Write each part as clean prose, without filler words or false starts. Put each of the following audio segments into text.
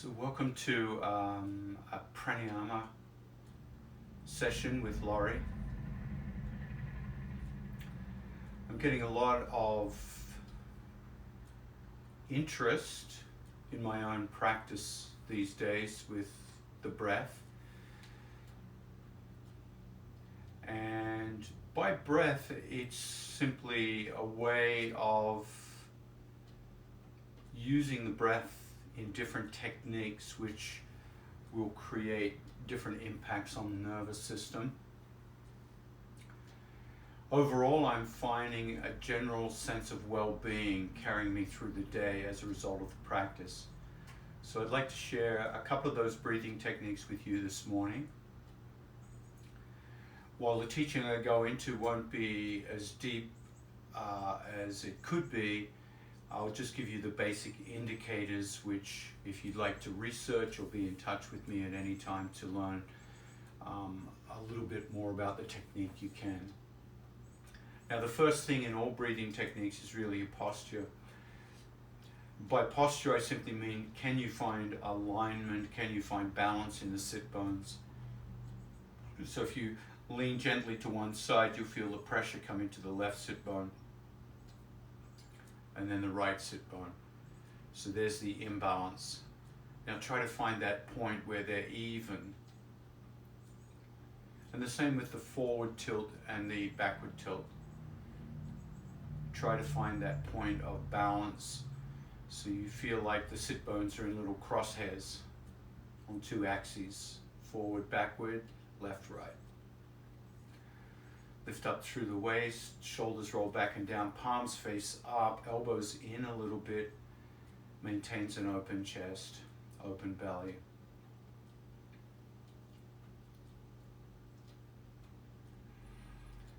So welcome to a Pranayama session with Laurie. I'm getting a lot of interest in my own practice these days with the breath. And by breath, it's simply a way of using the breath in different techniques which will create different impacts on the nervous system. Overall, I'm finding a general sense of well-being carrying me through the day as a result of the practice. So I'd like to share a couple of those breathing techniques with you this morning. While the teaching I go into won't be as deep as it could be, I'll just give you the basic indicators which, if you'd like to research or be in touch with me at any time to learn a little bit more about the technique, you can. Now, the first thing in all breathing techniques is really your posture. By posture, I simply mean, can you find alignment? Can you find balance in the sit bones? So if you lean gently to one side, you'll feel the pressure come into the left sit bone and then the right sit bone. So there's the imbalance. Now try to find that point where they're even. And the same with the forward tilt and the backward tilt. Try to find that point of balance so you feel like the sit bones are in little crosshairs on two axes, forward, backward, left, right. Lift up through the waist, shoulders roll back and down, palms face up, elbows in a little bit, maintains an open chest, open belly.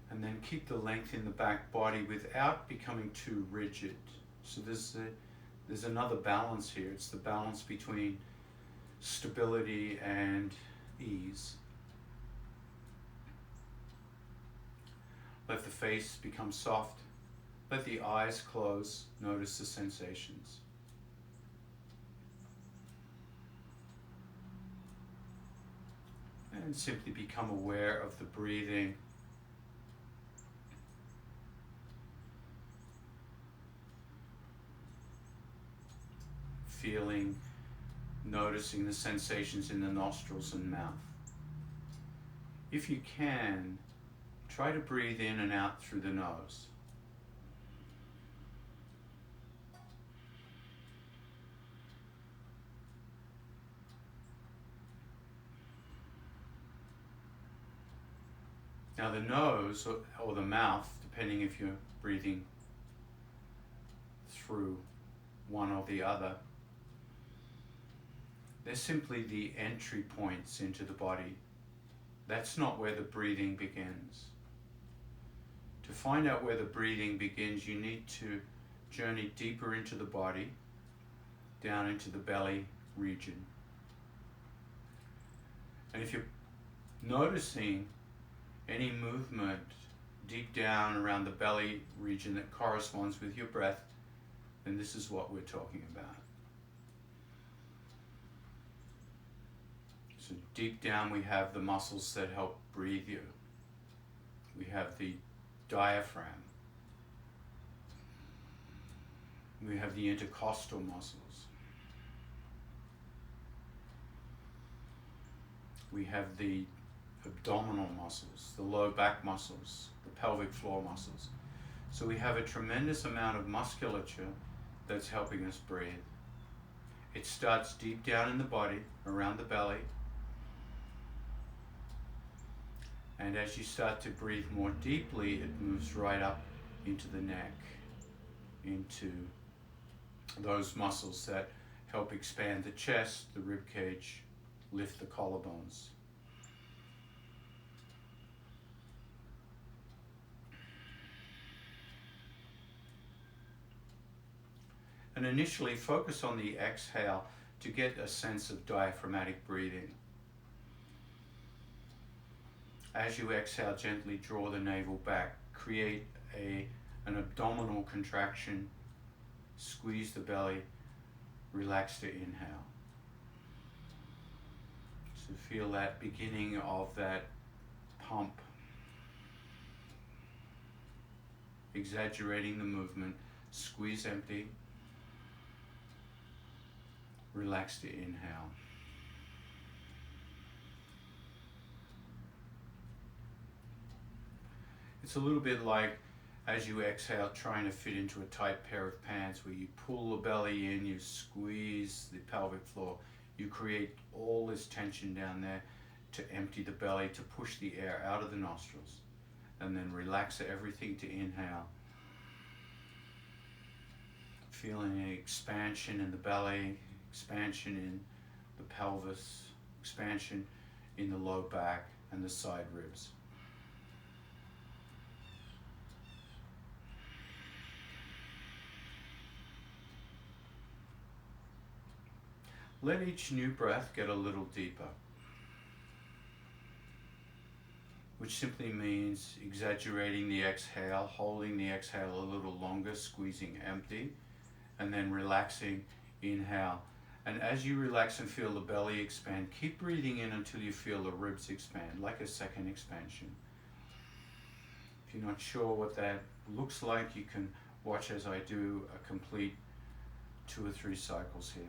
And then keep the length in the back body without becoming too rigid. So there's another balance here. It's the balance between stability and ease. Let the face become soft. Let the eyes close. Notice the sensations. And simply become aware of the breathing. Feeling, noticing the sensations in the nostrils and mouth. If you can, try to breathe in and out through the nose. Now the nose or the mouth, depending if you're breathing through one or the other, they're simply the entry points into the body. That's not where the breathing begins. To find out where the breathing begins, you need to journey deeper into the body, down into the belly region. And if you're noticing any movement deep down around the belly region that corresponds with your breath, then this is what we're talking about. So deep down we have the muscles that help breathe you. We have the diaphragm. We have the intercostal muscles. We have the abdominal muscles, the low back muscles, the pelvic floor muscles. So we have a tremendous amount of musculature that's helping us breathe. It starts deep down in the body, around the belly. And as you start to breathe more deeply, it moves right up into the neck, into those muscles that help expand the chest, the rib cage, lift the collarbones. And initially focus on the exhale to get a sense of diaphragmatic breathing. As you exhale, gently draw the navel back, create an abdominal contraction, squeeze the belly, relax to inhale. So feel that beginning of that pump, exaggerating the movement. Squeeze empty, relax to inhale. It's a little bit like as you exhale trying to fit into a tight pair of pants, where you pull the belly in, you squeeze the pelvic floor, you create all this tension down there to empty the belly, to push the air out of the nostrils, and then relax everything to inhale. Feeling an expansion in the belly, expansion in the pelvis, expansion in the low back and the side ribs. Let each new breath get a little deeper, which simply means exaggerating the exhale, holding the exhale a little longer, squeezing empty, and then relaxing, inhale. And as you relax and feel the belly expand, keep breathing in until you feel the ribs expand, like a second expansion. If you're not sure what that looks like, you can watch as I do a complete 2 or 3 cycles here.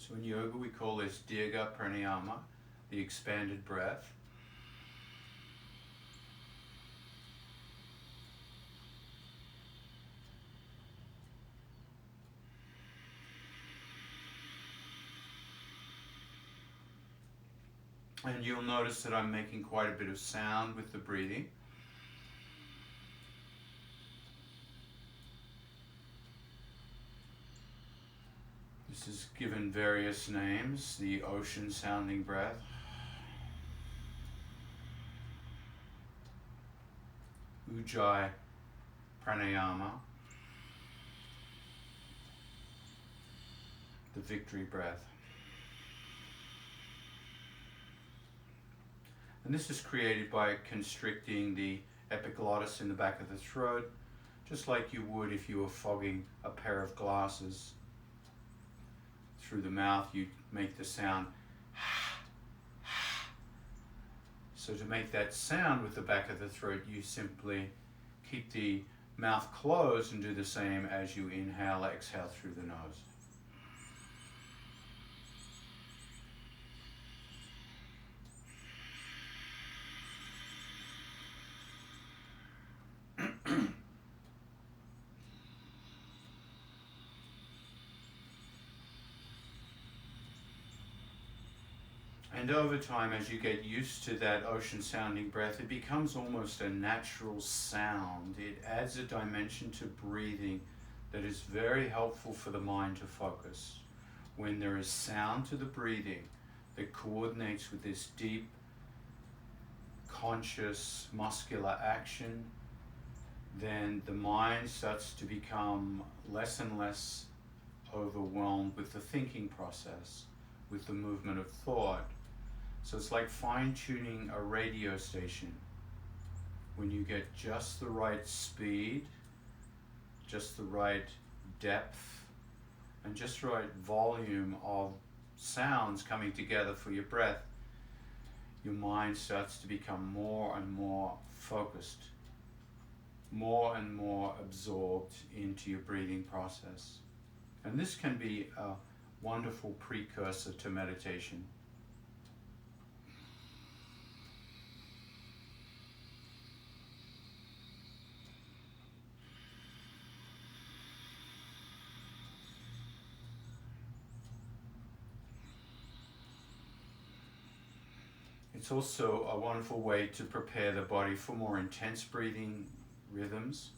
So in yoga we call this Dirgha Pranayama, the expanded breath. And you'll notice that I'm making quite a bit of sound with the breathing. This is given various names: the ocean sounding breath, Ujjayi Pranayama, the victory breath. And this is created by constricting the epiglottis in the back of the throat, just like you would if you were fogging a pair of glasses. Through the mouth, you make the sound. So to make that sound with the back of the throat, you simply keep the mouth closed and do the same as you inhale, exhale through the nose. And over time, as you get used to that ocean sounding breath, it becomes almost a natural sound. It adds a dimension to breathing that is very helpful for the mind to focus. When there is sound to the breathing that coordinates with this deep, conscious, muscular action, then the mind starts to become less and less overwhelmed with the thinking process, with the movement of thought. So it's like fine-tuning a radio station. When you get just the right speed, just the right depth, and just the right volume of sounds coming together for your breath, your mind starts to become more and more focused, more and more absorbed into your breathing process. And this can be a wonderful precursor to meditation. It's also a wonderful way to prepare the body for more intense breathing rhythms.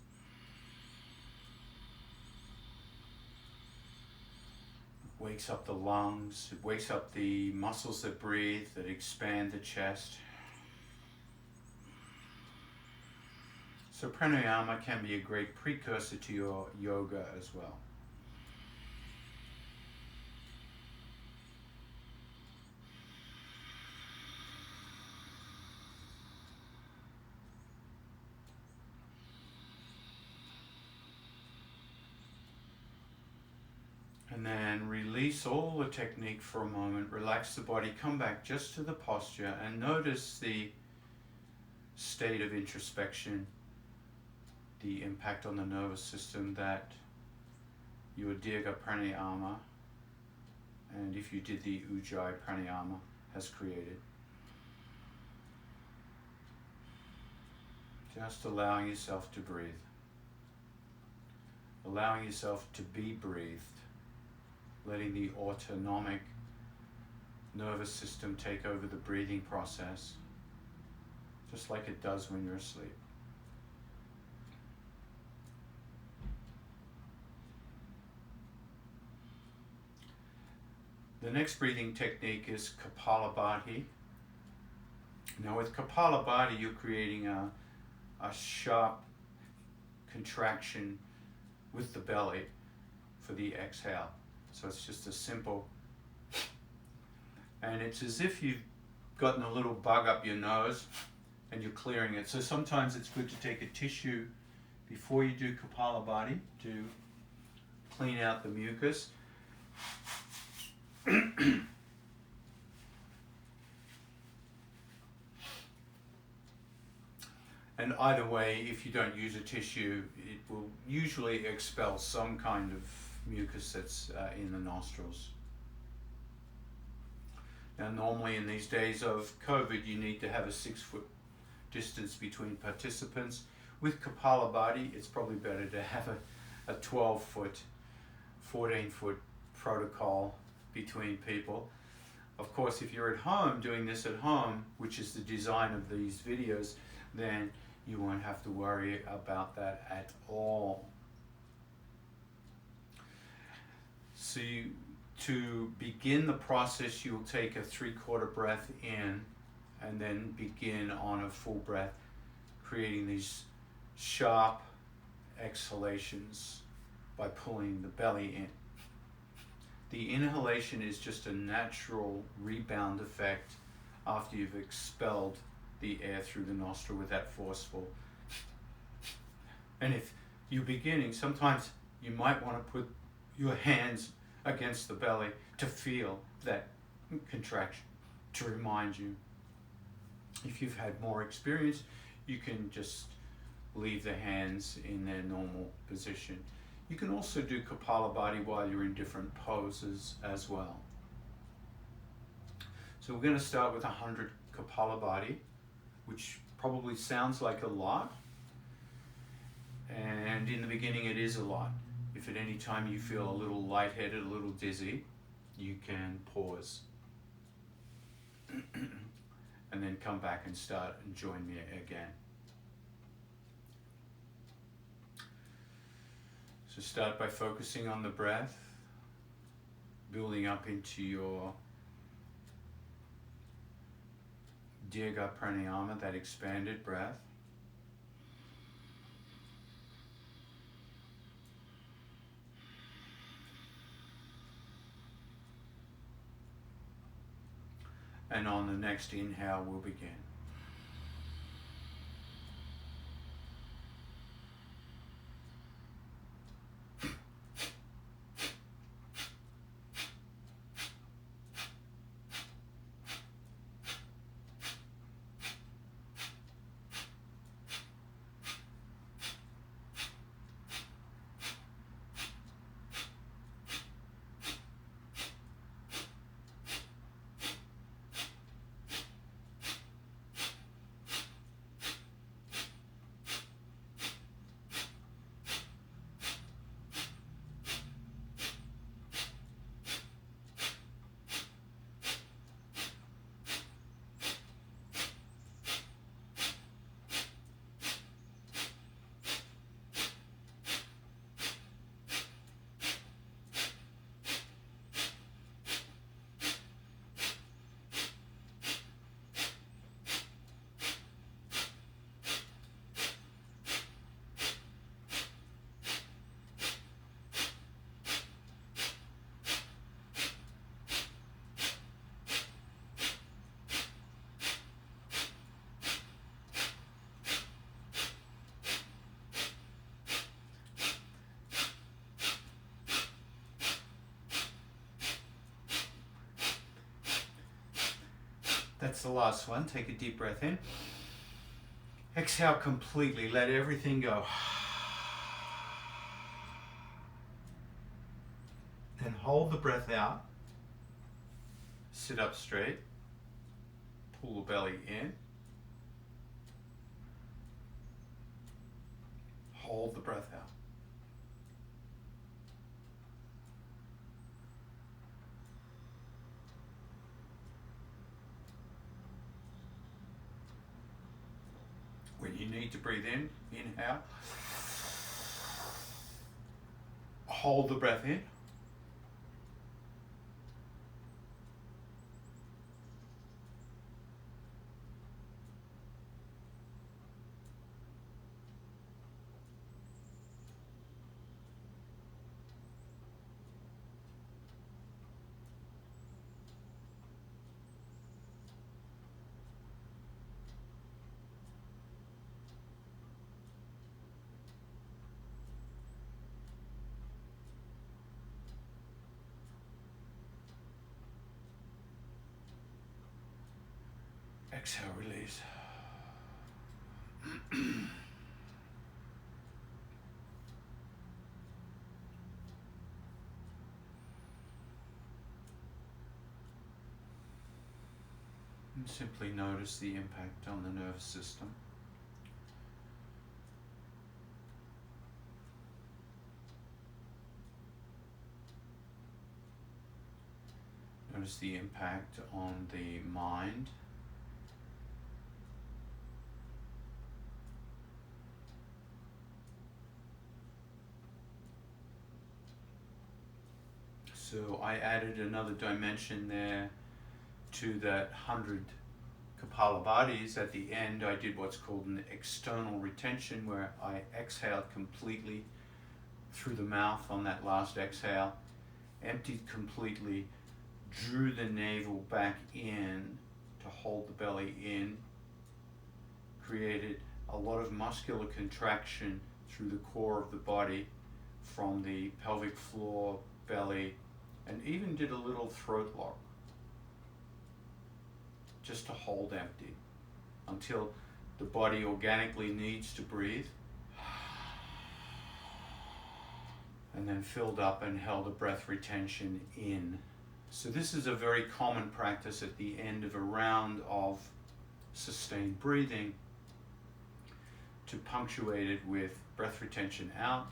It wakes up the lungs, it wakes up the muscles that breathe, that expand the chest. So pranayama can be a great precursor to your yoga as well. And then release all the technique for a moment, relax the body, come back just to the posture and notice the state of introspection, the impact on the nervous system that your Dirga Pranayama, and if you did the Ujjayi Pranayama, has created. Just allowing yourself to breathe. Allowing yourself to be breathed. Letting the autonomic nervous system take over the breathing process, just like it does when you're asleep. The next breathing technique is Kapalabhati. Now with Kapalabhati, you're creating a sharp contraction with the belly for the exhale. So it's just a simple, and it's as if you've gotten a little bug up your nose and you're clearing it. So sometimes it's good to take a tissue before you do Kapalabhati to clean out the mucus. And either way, if you don't use a tissue, it will usually expel some kind of mucus that's in the nostrils. Now normally in these days of COVID, you need to have a 6-foot distance between participants. With Kapalabhati, it's probably better to have a 12-foot, 14-foot protocol between people. Of course, if you're at home doing this at home, which is the design of these videos, then you won't have to worry about that at all. So to begin the process, you'll take a 3/4 breath in and then begin on a full breath, creating these sharp exhalations by pulling the belly in. The inhalation is just a natural rebound effect after you've expelled the air through the nostril with that forceful. And if you're beginning, sometimes you might want to put your hands against the belly to feel that contraction, to remind you. If you've had more experience, you can just leave the hands in their normal position. You can also do Kapalabhati while you're in different poses as well. So we're going to start with 100 Kapalabhati, which probably sounds like a lot. And in the beginning it is a lot. If at any time you feel a little lightheaded, a little dizzy, you can pause. And then come back and start and join me again. So start by focusing on the breath, building up into your Dirga Pranayama, that expanded breath. And on the next inhale, we'll begin. That's the last one. Take a deep breath in. Exhale completely. Let everything go. Then hold the breath out. Sit up straight. Pull the belly in. Hold the breath out. When you need to breathe in, inhale. Hold the breath in. Exhale, release. And simply notice the impact on the nervous system. Notice the impact on the mind. So I added another dimension there to that 100 Kapalabhatis. At the end, I did what's called an external retention, where I exhaled completely through the mouth on that last exhale, emptied completely, drew the navel back in to hold the belly in, created a lot of muscular contraction through the core of the body, from the pelvic floor, belly, and even did a little throat lock, just to hold empty until the body organically needs to breathe, and then filled up and held a breath retention in. So this is a very common practice at the end of a round of sustained breathing, to punctuate it with breath retention out,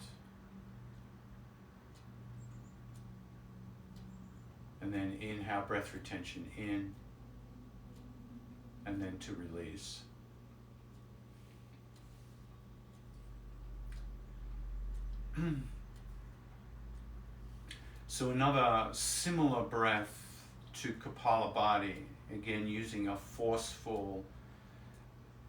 and then inhale, breath retention in, and then to release. So another similar breath to Kapalabhati, again using a forceful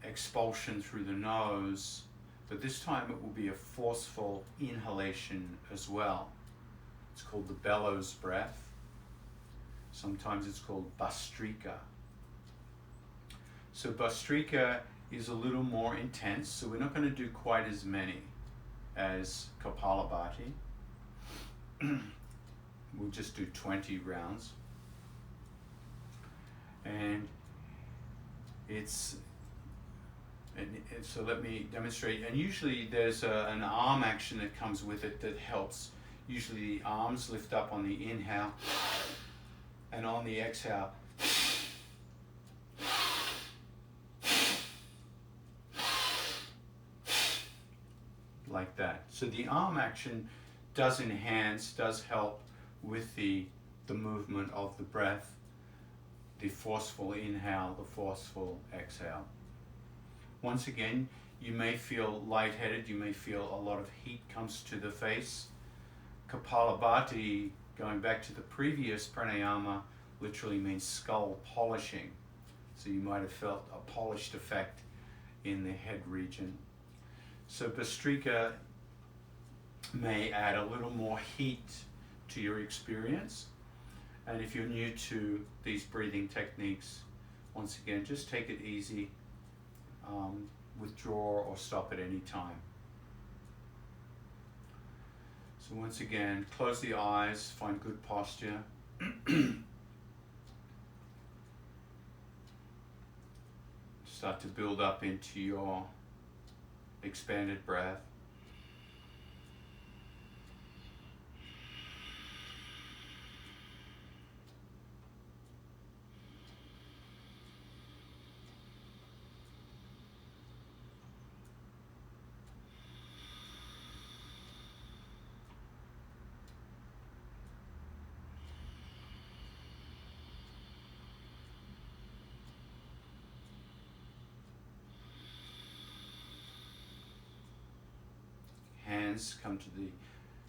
expulsion through the nose, but this time it will be a forceful inhalation as well. It's called the bellows breath. Sometimes it's called Bhastrika. So Bhastrika is a little more intense, so we're not going to do quite as many as Kapalabhati. We'll just do 20 rounds. And so let me demonstrate. And usually there's an arm action that comes with it that helps. Usually the arms lift up on the inhale, and on the exhale, like that. So the arm action does enhance, does help with the movement of the breath, the forceful inhale, the forceful exhale. Once again, you may feel lightheaded, you may feel a lot of heat comes to the face. Kapalabhati, going back to the previous pranayama, literally means skull polishing. So you might have felt a polished effect in the head region. So Bhastrika may add a little more heat to your experience. And if you're new to these breathing techniques, once again, just take it easy. Withdraw or stop at any time. So once again, close the eyes, find good posture. Start to build up into your expanded breath. Hands come to the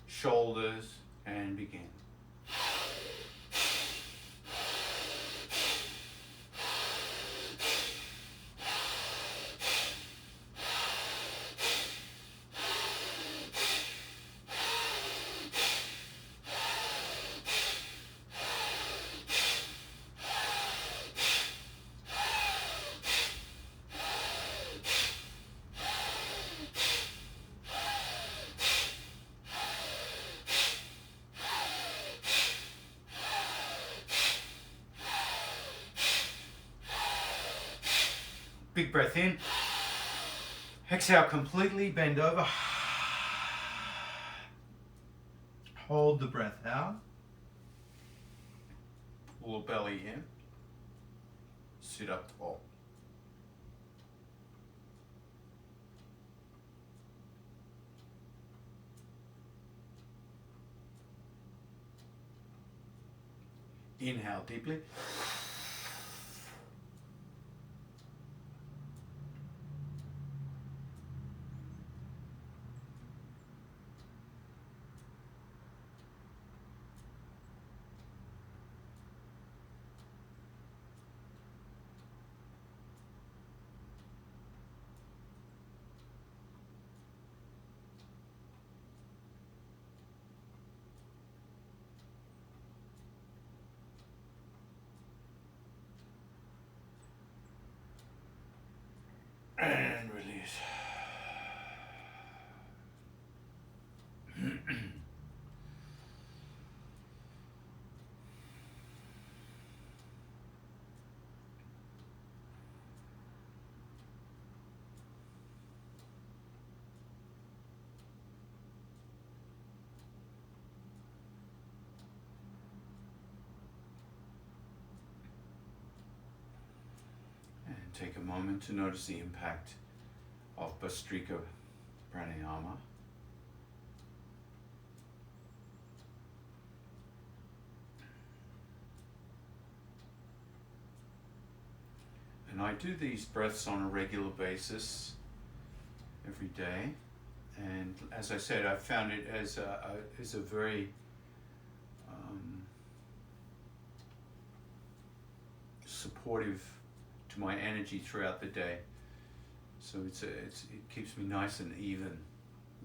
shoulders and begin. Big breath in. Exhale completely, bend over. Hold the breath out. Pull the belly in. Sit up tall. Inhale deeply. And release. And take a moment to notice the impact of Bhastrika Pranayama. And I do these breaths on a regular basis every day. And as I said, I've found it as a very supportive to my energy throughout the day. So it keeps me nice and even,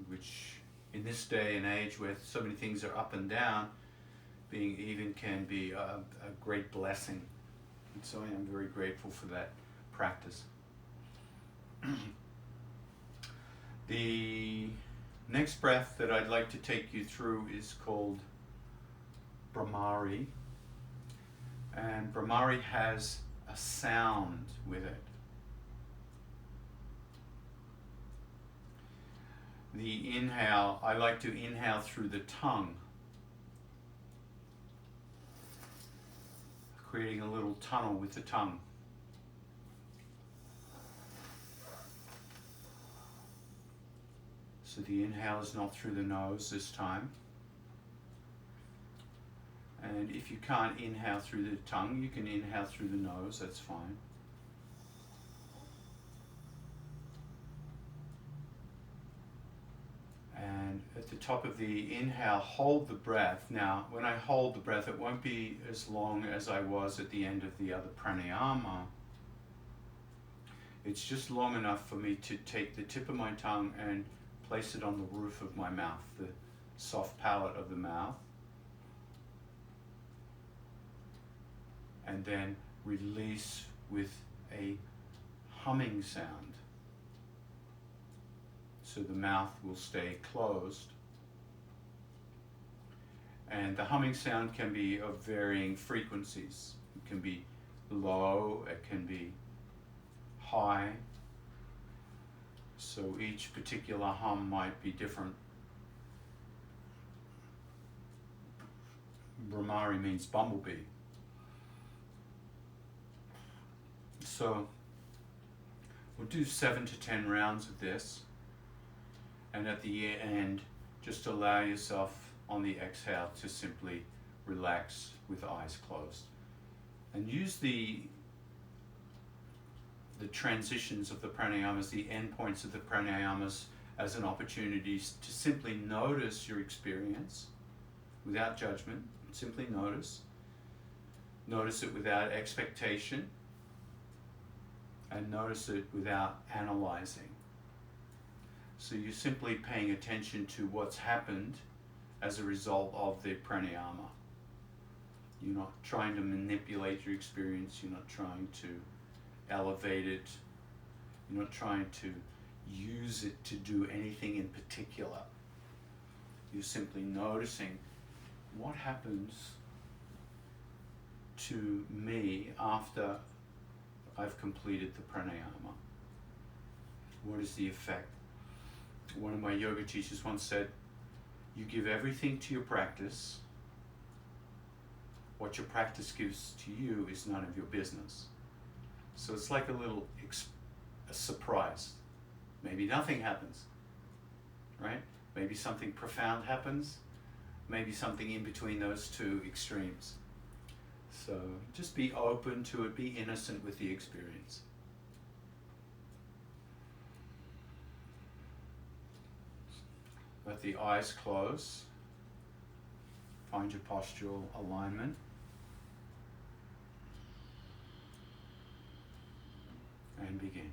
which in this day and age where so many things are up and down, being even can be a great blessing. And so I am very grateful for that practice. The next breath that I'd like to take you through is called Brahmari. And Brahmari has a sound with it. The inhale, I like to inhale through the tongue, creating a little tunnel with the tongue. So the inhale is not through the nose this time. And if you can't inhale through the tongue, you can inhale through the nose, that's fine. And at the top of the inhale, hold the breath. Now, when I hold the breath, it won't be as long as I was at the end of the other pranayama. It's just long enough for me to take the tip of my tongue and place it on the roof of my mouth, the soft palate of the mouth. And then release with a humming sound. So the mouth will stay closed. And the humming sound can be of varying frequencies. It can be low, it can be high. So each particular hum might be different. Brahmari means bumblebee. So we'll do 7 to 10 rounds of this, and at the end just allow yourself on the exhale to simply relax with eyes closed, and use the transitions of the pranayamas, the endpoints of the pranayamas, as an opportunity to simply notice your experience without judgment. Simply notice it without expectation, and notice it without analyzing. So you're simply paying attention to what's happened as a result of the pranayama. You're not trying to manipulate your experience, you're not trying to elevate it, you're not trying to use it to do anything in particular. You're simply noticing what happens to me after I've completed the pranayama. What is the effect? One of my yoga teachers once said, you give everything to your practice. What your practice gives to you is none of your business. So it's like a surprise. Maybe nothing happens, right? Maybe something profound happens. Maybe something in between those two extremes. So just be open to it, be innocent with the experience. Let the eyes close. Find your postural alignment. And begin.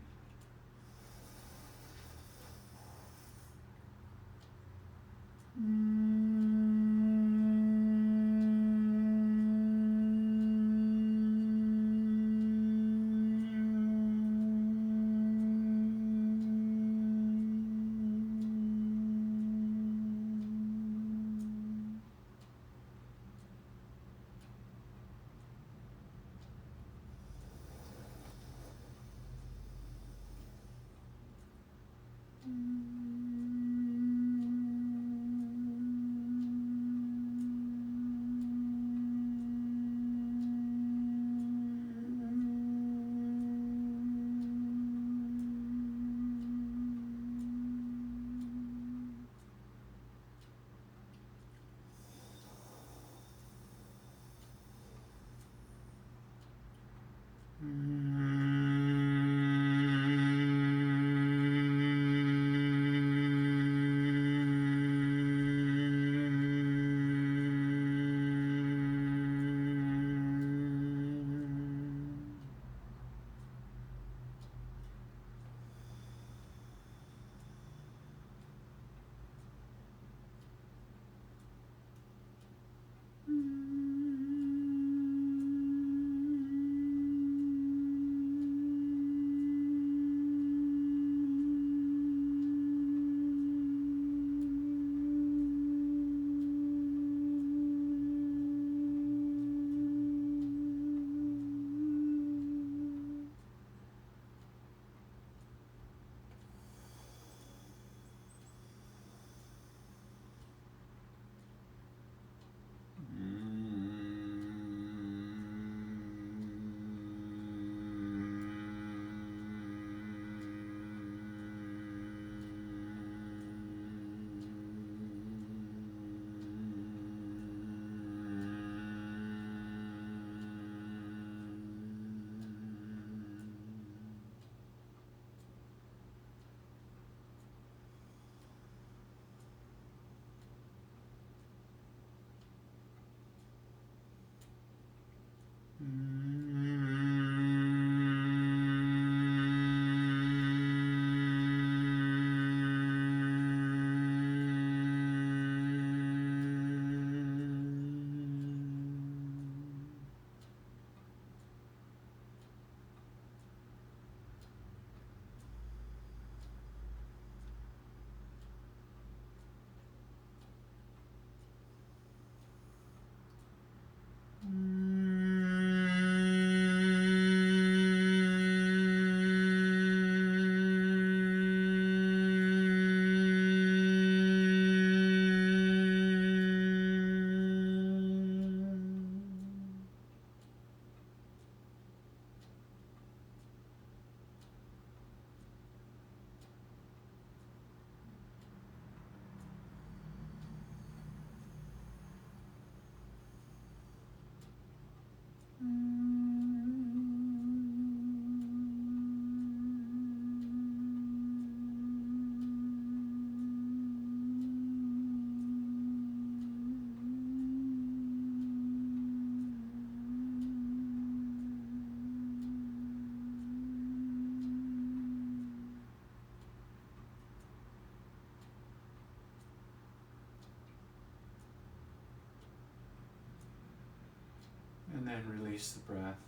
then release the breath,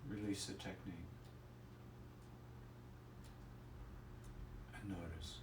release the technique, and notice.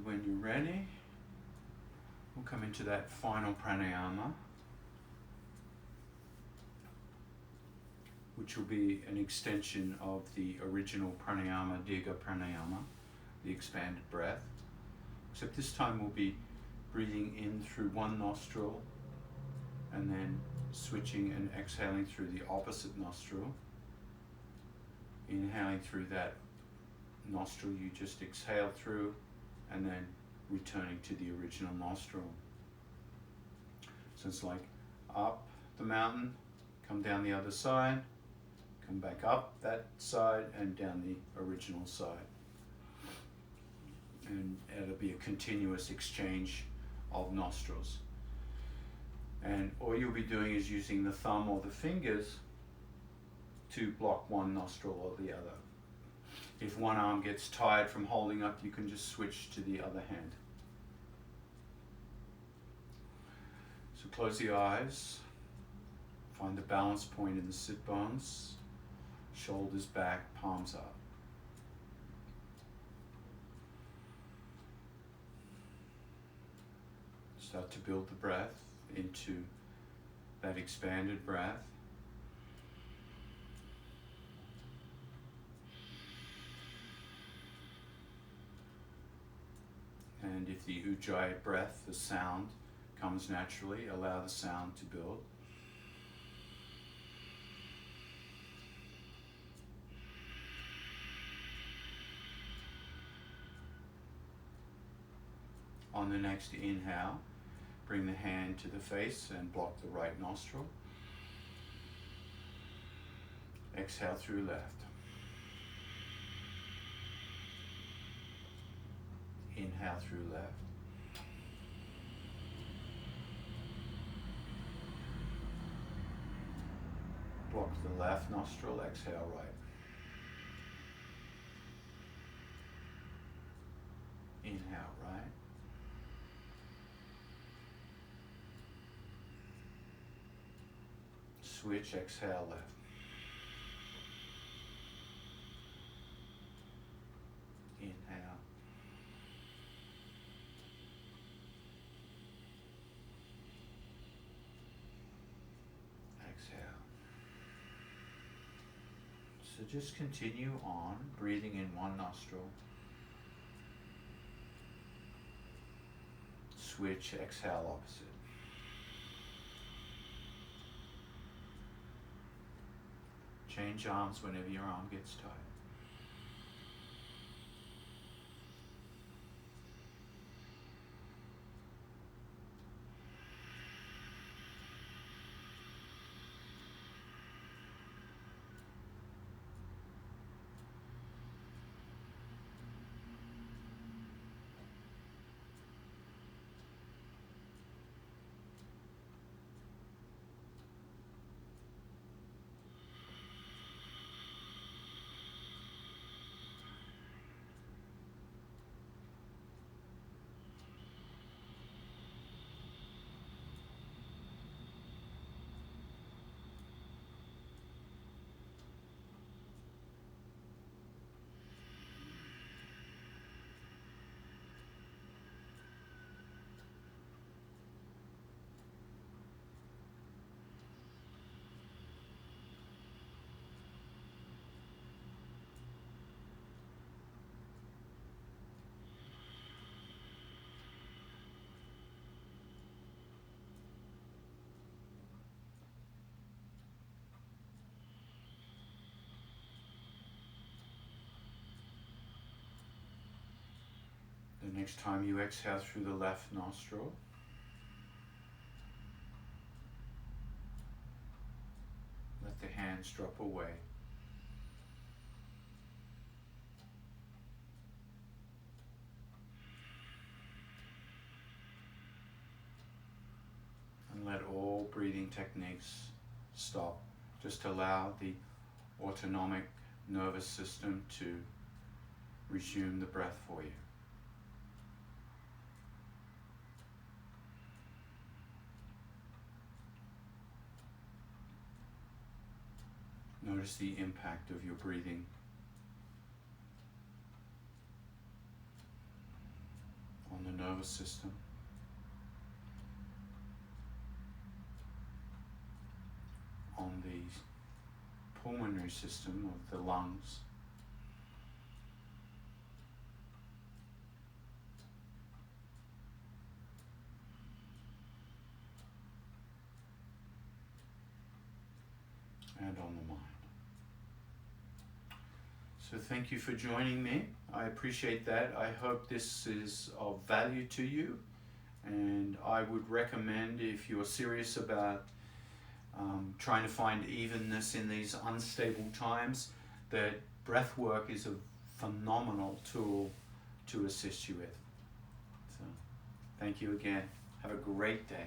When you're ready, we'll come into that final pranayama, which will be an extension of the original pranayama, Dirgha Pranayama, the expanded breath. Except this time we'll be breathing in through one nostril and then switching and exhaling through the opposite nostril. Inhaling through that nostril you just exhaled through, and then returning to the original nostril. So it's like up the mountain, come down the other side, come back up that side and down the original side. And it'll be a continuous exchange of nostrils. And all you'll be doing is using the thumb or the fingers to block one nostril or the other. If one arm gets tired from holding up, you can just switch to the other hand. So close the eyes, find the balance point in the sit bones, shoulders back, palms up. Start to build the breath into that expanded breath. And if the Ujjayi breath, the sound, comes naturally, allow the sound to build. On the next inhale, bring the hand to the face and block the right nostril. Exhale through left. Inhale through left. Block the left nostril, exhale right. Inhale right. Switch, exhale left. Inhale. Exhale. So just continue on, breathing in one nostril. Switch, exhale opposite. Change arms whenever your arm gets tired. Next time you exhale through the left nostril, let the hands drop away. And let all breathing techniques stop. Just allow the autonomic nervous system to resume the breath for you. Notice the impact of your breathing on the nervous system, on the pulmonary system of the lungs, and on the mind. So thank you for joining me. I appreciate that. I hope this is of value to you, and I would recommend, if you're serious about trying to find evenness in these unstable times, that breathwork is a phenomenal tool to assist you with. So thank you again. Have a great day.